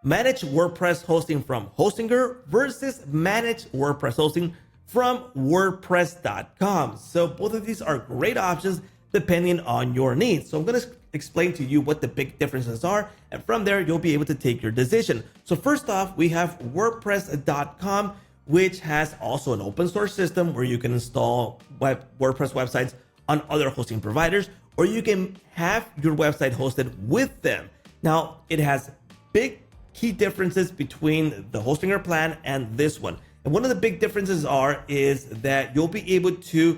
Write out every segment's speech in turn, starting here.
managed WordPress hosting from Hostinger versus managed WordPress hosting from WordPress.com. So both of these are great options depending on your needs. So I'm going to explain to you what the big differences are, and from there you'll be able to take your decision. So first off, we have WordPress.com, which has also an open source system where you can install WordPress websites on other hosting providers, or you can have your website hosted with them. Now, it has big key differences between the Hostinger plan and this one. And one of the big differences is that you'll be able to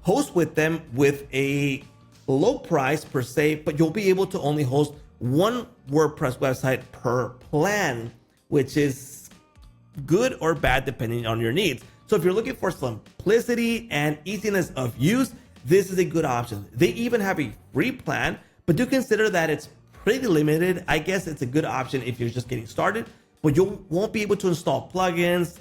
host with them with a low price per se, but you'll be able to only host one WordPress website per plan, which is good or bad depending on your needs. So if you're looking for simplicity and easiness of use, this is a good option. They even have a free plan, but do consider that it's pretty limited. I guess it's a good option if you're just getting started, but you won't be able to install plugins,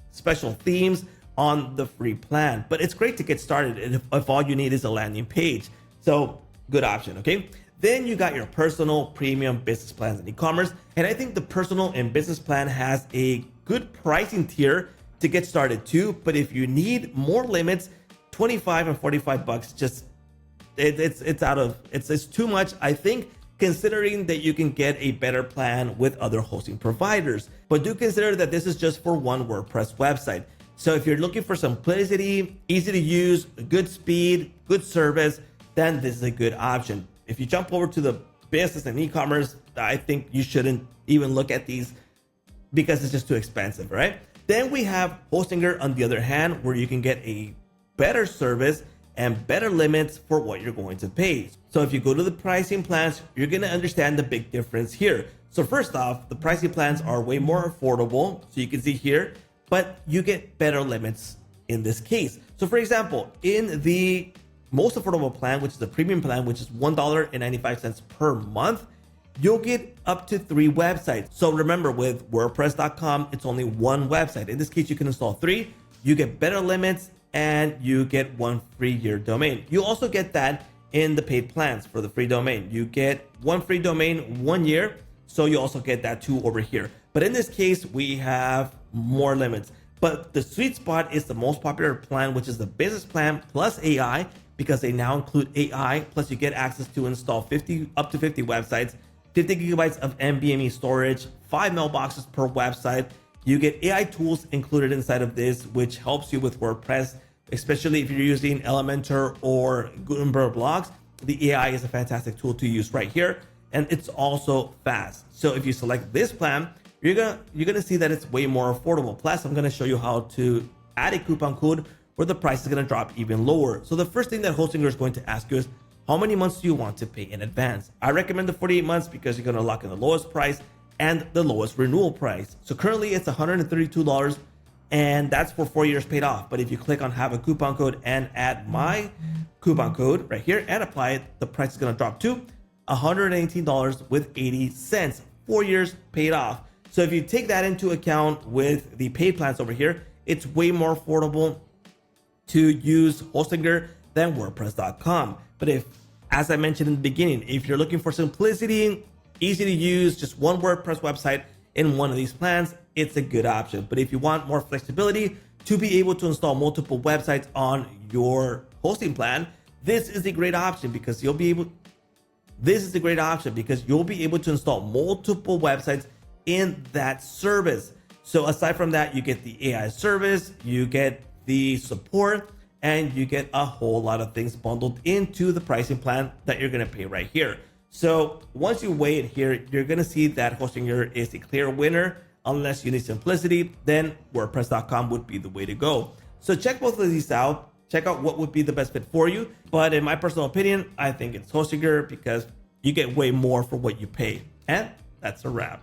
special themes on the free plan. But it's great to get started if all you need is a landing page. So good option, okay? Then you got your personal, premium, business plans and e-commerce. And I think the personal and business plan has a good pricing tier to get started too. But if you need more limits, 25 and 45 bucks, just it's too much, I think, considering that you can get a better plan with other hosting providers. But do consider that this is just for one WordPress website. So if you're looking for simplicity, easy to use, good speed, good service, then this is a good option. If you jump over to the business and e-commerce, I think you shouldn't even look at these because it's just too expensive, right? Then we have Hostinger on the other hand, where you can get a better service and better limits for what you're going to pay. So if you go to the pricing plans, you're going to understand the big difference here. So first off, the pricing plans are way more affordable. So you can see here, but you get better limits in this case. So for example, in the most affordable plan, which is the premium plan, which is $1.95 per month, you'll get up to 3 websites. So remember, with WordPress.com, it's only one website. In this case, you can install 3. You get better limits and you get 1 free year domain. You also get that in the paid plans for the free domain. You get 1 free domain 1 year. So you also get that too over here. But in this case, we have more limits. But the sweet spot is the most popular plan, which is the business plan plus AI, because they now include AI, plus you get access to install up to 50 websites, 50 gigabytes of NVMe storage, 5 mailboxes per website. You get AI tools included inside of this, which helps you with WordPress, especially if you're using Elementor or Gutenberg blocks. The AI is a fantastic tool to use right here, and it's also fast. So if you select this plan, you're gonna see that it's way more affordable. Plus, I'm gonna show you how to add a coupon code where the price is gonna drop even lower. So the first thing that Hostinger is going to ask you is, how many months do you want to pay in advance? I recommend the 48 months because you're gonna lock in the lowest price and the lowest renewal price. So currently it's $132, and that's for 4 years paid off. But if you click on have a coupon code and add my coupon code right here and apply it, the price is gonna drop to $118 with 80 cents, 4 years paid off. So if you take that into account with the paid plans over here, it's way more affordable to use Hostinger than WordPress.com. But if, as I mentioned in the beginning, if you're looking for simplicity, easy to use, just one WordPress website in one of these plans, it's a good option. But if you want more flexibility to be able to install multiple websites on your hosting plan, this is a great option because you'll be able to install multiple websites in that service. So aside from that, you get the AI service, you get the support, and you get a whole lot of things bundled into the pricing plan that you're gonna pay right here. So once you weigh it here, you're gonna see that Hostinger is a clear winner. Unless you need simplicity, then WordPress.com would be the way to go. So check both of these out. Check out what would be the best fit for you. But in my personal opinion, I think it's Hostinger because you get way more for what you pay. And that's a wrap.